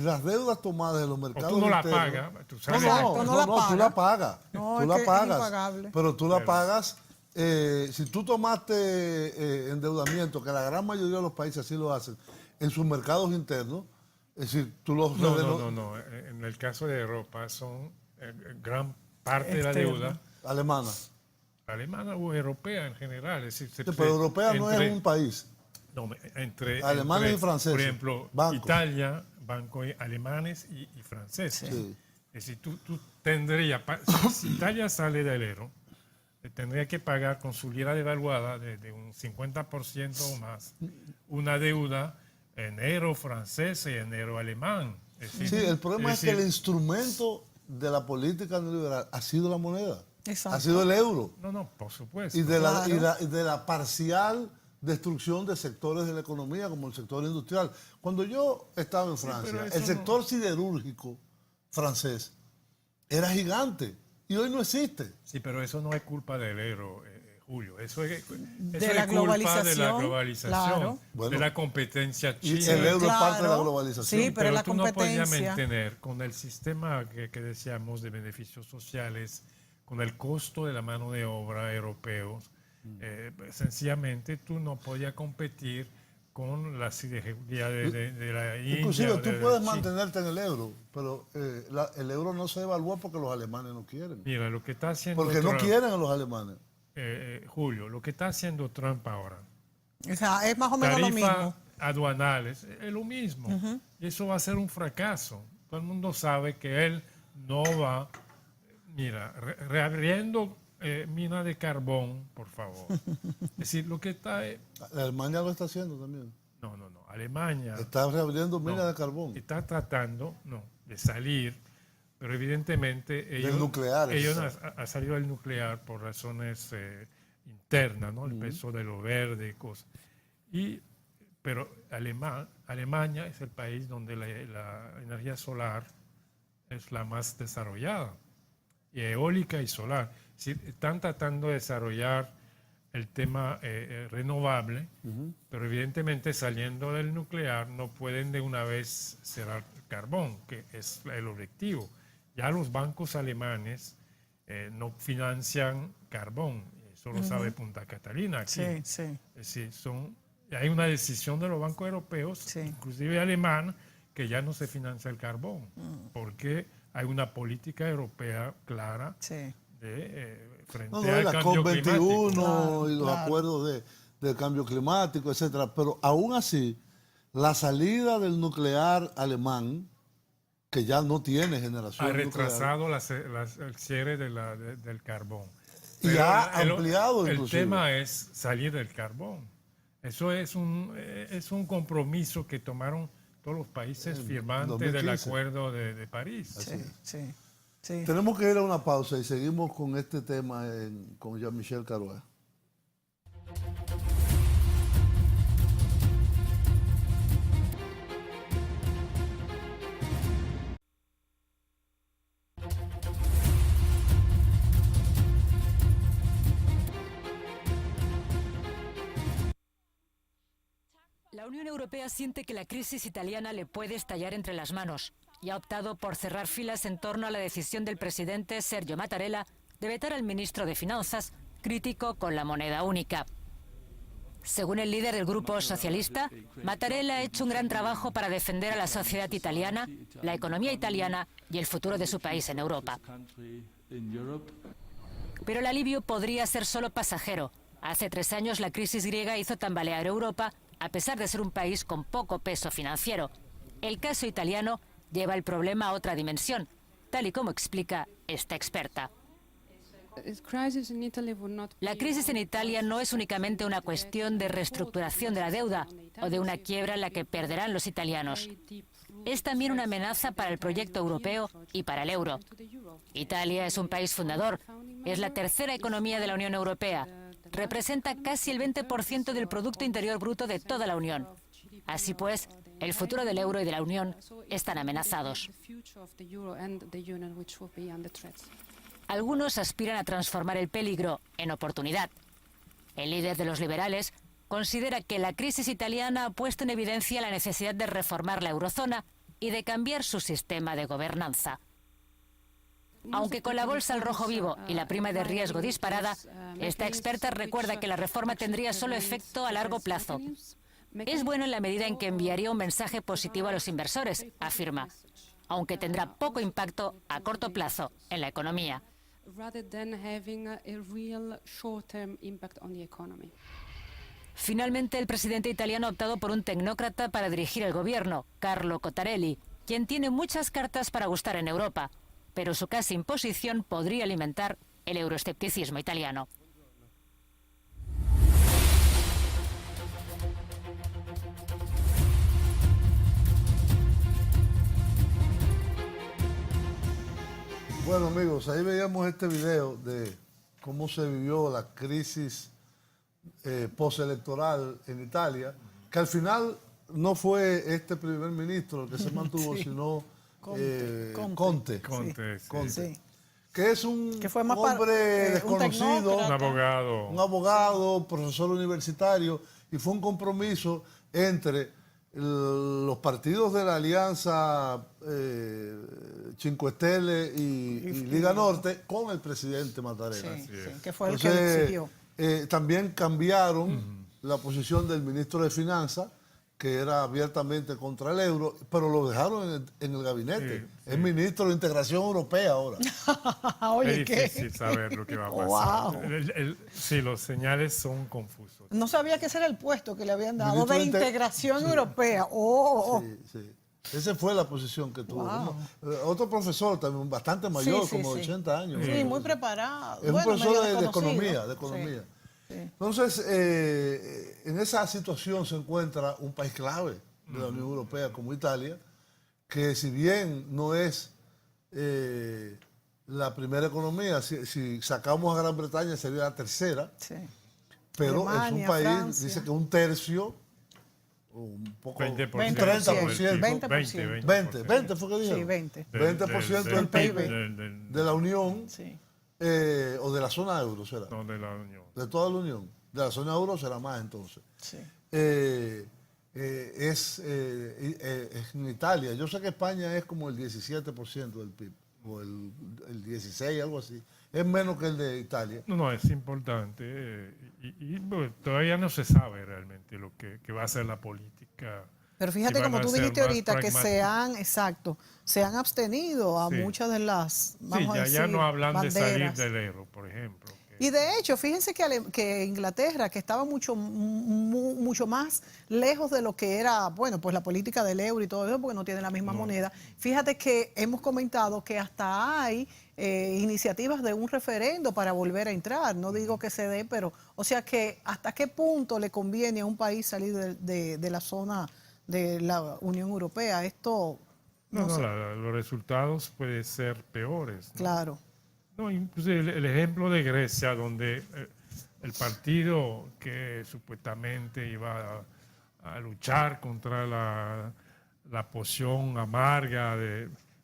Las deudas tomadas de los mercados tú no la internos- pagas, tú sabes. Exacto, no la tú la pagas. No, tú es la que es pagas. impagable. Pero tú la pagas. Si tú tomaste endeudamiento, que la gran mayoría de los países así lo hacen, en sus mercados internos, es decir, tú los... No. En el caso de Europa son gran parte de la deuda Alemana. alemana o europea en general. Es decir, Sí, pero europea no es un país. No, entre Alemanes y franceses. Por ejemplo, Bancos. Italia, bancos alemanes y franceses. Sí. Es decir, tú tendrías, si Italia sale del euro, tendría que pagar con su lira devaluada de un 50% o más una deuda enero francés y enero alemán. Es decir, Sí, el problema es que el decir, instrumento de la política neoliberal ha sido la moneda, Exacto. ha sido el euro. No, por supuesto. Y de la parcial destrucción de sectores de la economía, como el sector industrial. Cuando yo estaba en Francia, pero eso el sector siderúrgico francés era gigante y hoy no existe. Sí, pero eso no es culpa del euro, Julio. Eso es la culpa de la globalización, globalización, claro. de Bueno, la competencia Y china. el euro es parte de la Claro. globalización. Sí, pero la tú no podías competencia. mantener con el sistema que decíamos de beneficios sociales, con el costo de la mano de obra europeo. Sencillamente tú no podías competir con la siderurgia de la India. Inclusive o tú de puedes China. mantenerte en el euro, pero el euro no se evalúa porque los alemanes no quieren. Mira, lo que está haciendo Porque no Trump, quieren a los alemanes. Julio, lo que está haciendo Trump ahora, O sea, es más o menos lo tarifas mismo. aduanales, es lo mismo. Y eso va a ser un fracaso. Todo el mundo sabe que él no va, mira, reabriendo mina de carbón, por favor. Es decir, lo que está... La Alemania lo está haciendo también. No. Alemania Está reabriendo minas No. de carbón. está tratando de salir, pero evidentemente ellos, nuclear, ellos eso. ha salido del nuclear por razones internas, ¿no? El peso de lo verde y cosas. Pero Alemania es el país donde la energía solar es la más desarrollada, y eólica y solar. Es decir, están tratando de desarrollar el tema renovable, pero evidentemente saliendo del nuclear no pueden de una vez cerrar el carbón, que es el objetivo. Ya los bancos alemanes no financian carbón, eso lo sabe Punta Catalina aquí. Sí. Es decir, hay una decisión de los bancos europeos, Sí. inclusive alemán, que ya no se financia el carbón, porque hay una política europea clara Sí. frente No, al la cambio COP21 climático. y los Claro. acuerdos del cambio climático, etcétera. Pero aún así, la salida del nuclear alemán, que ya no tiene generación Ha nuclear, retrasado el cierre del carbón. y Pero ha ampliado el inclusive. tema es salir del carbón. Eso es un compromiso que tomaron todos los países firmantes del 2015. Acuerdo de París. Sí. Tenemos que ir a una pausa y seguimos con este tema con Jean-Michel Carois. La Unión Europea siente que la crisis italiana le puede estallar entre las manos y ha optado por cerrar filas en torno a la decisión del presidente Sergio Mattarella de vetar al ministro de Finanzas, crítico con la moneda única. Según el líder del grupo socialista, Mattarella ha hecho un gran trabajo para defender a la sociedad italiana, la economía italiana y el futuro de su país en Europa. Pero el alivio podría ser solo pasajero. Hace 3 años la crisis griega hizo tambalear Europa, a pesar de ser un país con poco peso financiero. El caso italiano lleva el problema a otra dimensión, tal y como explica esta experta. La crisis en Italia no es únicamente una cuestión de reestructuración de la deuda o de una quiebra en la que perderán los italianos. Es también una amenaza para el proyecto europeo y para el euro. Italia es un país fundador, es la tercera economía de la Unión Europea, representa casi el 20% del Producto Interior Bruto de toda la Unión. Así pues, el futuro del euro y de la Unión están amenazados. Algunos aspiran a transformar el peligro en oportunidad. El líder de los liberales considera que la crisis italiana ha puesto en evidencia la necesidad de reformar la eurozona y de cambiar su sistema de gobernanza. Aunque con la bolsa al rojo vivo y la prima de riesgo disparada, esta experta recuerda que la reforma tendría solo efecto a largo plazo. Es bueno en la medida en que enviaría un mensaje positivo a los inversores, afirma, aunque tendrá poco impacto a corto plazo en la economía. Finalmente, el presidente italiano ha optado por un tecnócrata para dirigir el gobierno, Carlo Cottarelli, quien tiene muchas cartas para gustar en Europa, pero su casi imposición podría alimentar el euroescepticismo italiano. Bueno, amigos, ahí veíamos este video de cómo se vivió la crisis postelectoral en Italia, que al final no fue este primer ministro el que se mantuvo, Sí. sino Conte. Conte, sí. Sí. que es un Que fue más hombre un desconocido, Un abogado. un abogado, profesor universitario, y fue un compromiso entre los partidos de la Alianza Cinque Stelle y Liga Norte con el presidente Mattarella. Sí, sí, que fue el que Entonces, decidió. también cambiaron la posición del ministro de Finanzas, que era abiertamente contra el euro, pero lo dejaron en el gabinete. Sí, Es ministro de Integración Europea ahora. Oye, Es ¿qué? difícil saber lo que va a pasar. Wow. Sí, los señales son confusos. No sabía que ese era el puesto que le habían dado Ministro de de integración europea. Oh. Sí, sí. Esa fue la posición que tuvo. Wow. Otro profesor también bastante mayor, Sí, sí, como de sí. 80 años. Sí, muy preparado. Es un Bueno, profesor medio de desconocido. economía. Sí. Entonces, en esa situación se encuentra un país clave de la Unión Europea como Italia, que si bien no es la primera economía, si sacamos a Gran Bretaña sería la tercera, Sí. pero Alemania, es un país, Francia. dice que un tercio, o un poco, 20%. un 30%, 20%. 20 fue que dijeron. Sí, 20. 20% del PIB de la Unión, Sí. o de la zona euro será. No, de la Unión. De toda la Unión. De la zona euro será más entonces. Sí. Es en Italia. Yo sé que España es como el 17% del PIB, o el 16%, algo así. Es menos que el de Italia. No, es importante. Bueno, todavía no se sabe realmente lo que va a ser la política. Pero fíjate, Si van como a tú ser dijiste más ahorita, que pragmáticos. se han abstenido a Sí. muchas de las, Sí, vamos a decir, ya no hablan de salir banderas. del euro, por ejemplo. Y de hecho, fíjense que Inglaterra, que estaba mucho más lejos de lo que era, bueno, pues la política del euro y todo eso, porque no tiene la misma moneda, fíjate que hemos comentado que hasta hay iniciativas de un referendo para volver a entrar. No digo que se dé, pero, o sea que hasta qué punto le conviene a un país salir de la zona de la Unión Europea. Esto, no sé. Los resultados pueden ser peores, ¿no? Claro. No, incluso el ejemplo de Grecia, donde el partido que supuestamente iba a luchar contra la poción amarga,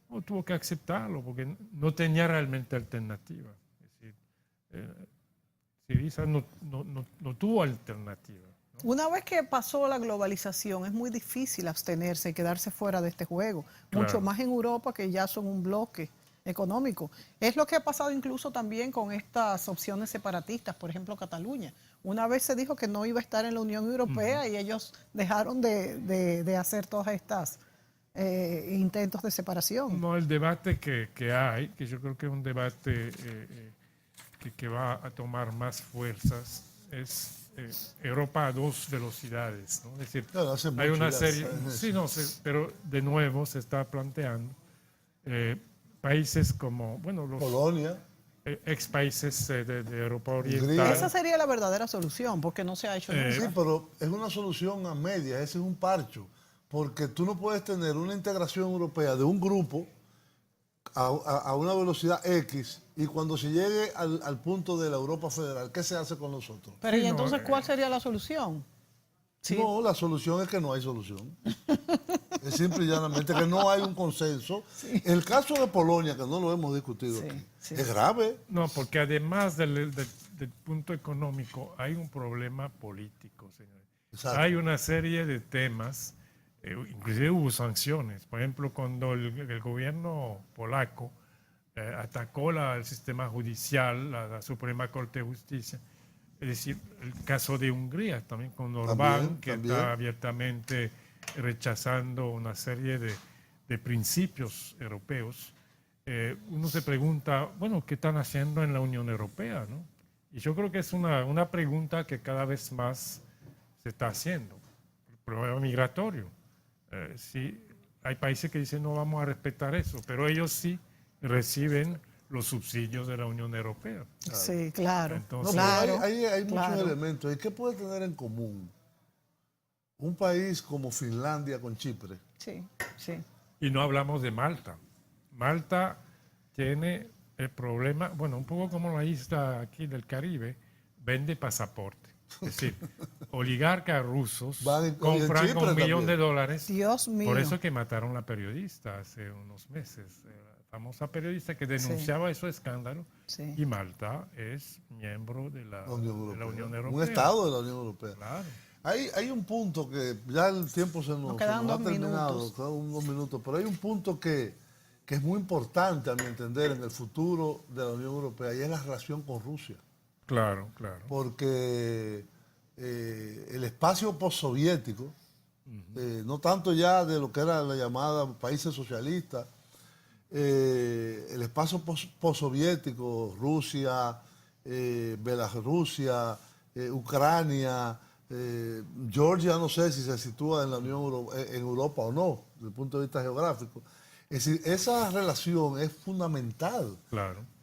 no tuvo que aceptarlo porque no tenía realmente alternativa. Es decir, Syriza no tuvo alternativa. Una vez que pasó la globalización, es muy difícil abstenerse y quedarse fuera de este juego. Claro. Mucho más en Europa, que ya son un bloque económico. Es lo que ha pasado incluso también con estas opciones separatistas, por ejemplo, Cataluña. Una vez se dijo que no iba a estar en la Unión Europea y ellos dejaron de hacer todas estas intentos de separación. No, el debate que hay, que yo creo que es un debate que va a tomar más fuerzas, es Europa a dos velocidades, ¿no? Es decir, Claro, hace hay mucho una ya serie, saben eso. sí, no sé, pero de nuevo se está planteando países como, bueno, los Polonia, ex países de Europa Hungría. Oriental. Esa sería la verdadera solución, porque no se ha hecho nunca. sí, pero es una solución a medias, ese es un parcho, porque tú no puedes tener una integración europea de un grupo a una velocidad X y cuando se llegue al punto de la Europa federal, ¿qué se hace con nosotros? Pero ¿y Sí, no, entonces cuál sería la solución? Sí. No, la solución es que no hay solución. Es simple y llanamente que no hay un consenso. El caso de Polonia, que no lo hemos discutido Sí, aquí, sí. es grave. No, porque además del punto económico hay un problema político, señores. Exacto. Hay una serie de temas, inclusive hubo sanciones. Por ejemplo, cuando el gobierno polaco atacó el sistema judicial, la Suprema Corte de Justicia, es decir, el caso de Hungría también con Orbán, que está abiertamente rechazando una serie de principios europeos. Uno se pregunta, bueno, ¿qué están haciendo en la Unión Europea, ¿no? Y yo creo que es una pregunta que cada vez más se está haciendo. El problema migratorio. Sí, hay países que dicen no vamos a respetar eso, pero ellos sí reciben los subsidios de la Unión Europea. Sí, claro. Entonces, claro, hay muchos claro. elementos. ¿Y qué puede tener en común un país como Finlandia con Chipre? Sí, sí. Y no hablamos de Malta. Malta tiene el problema, bueno, un poco como la isla aquí del Caribe, vende pasaporte. Es decir, oligarcas rusos compran con $1 millón de dólares. Dios mío. Por eso que mataron a la periodista hace unos meses. La famosa periodista que denunciaba esos escándalos. Sí. Y Malta es miembro de la Unión Europea. Un estado de la Unión Europea. Claro. Hay un punto que ya el tiempo se nos quedan ha 2 terminado, minutos. quedan unos minutos, pero hay un punto que es muy importante a mi entender en el futuro de la Unión Europea y es la relación con Rusia. Claro, claro. Porque el espacio postsoviético, no tanto ya de lo que era la llamada países socialistas, el espacio postsoviético, Rusia, Bielorrusia, Ucrania, Georgia, no sé si se sitúa en la en Europa o no, desde el punto de vista geográfico. Es decir, esa relación es fundamental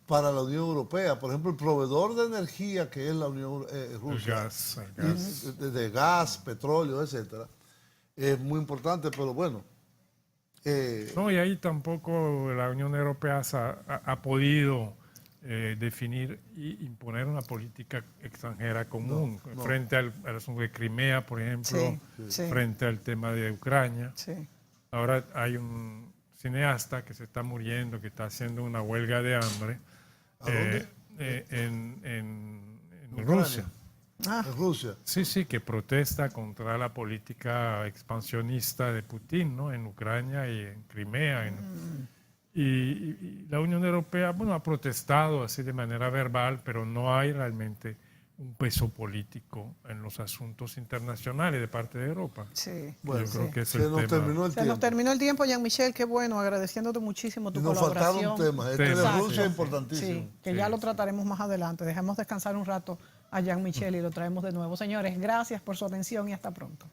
para la Unión Europea. Por ejemplo, el proveedor de energía que es la Unión Rusia, el gas. de gas, petróleo, etcétera, es muy importante, pero bueno. No, y ahí tampoco la Unión Europea ha podido definir y imponer una política extranjera común frente al asunto de Crimea, por ejemplo, frente al tema de Ucrania. Sí. Ahora hay un cineasta que se está muriendo, que está haciendo una huelga de hambre en Rusia. En Rusia. Sí, sí, que protesta contra la política expansionista de Putin, ¿no? En Ucrania y en Crimea. Y la Unión Europea, bueno, ha protestado así de manera verbal, pero no hay realmente un peso político en los asuntos internacionales de parte de Europa. Sí. Bueno, yo creo que es se el nos tema. terminó el Se tiempo. nos terminó el tiempo, Jean-Michel, qué bueno, agradeciéndote muchísimo tu Nos colaboración. faltaron temas. Este de Exacto. Rusia es importantísimo. Sí, que ya lo trataremos más adelante. Dejemos descansar un rato a Jean-Michel y lo traemos de nuevo. Señores, gracias por su atención y hasta pronto.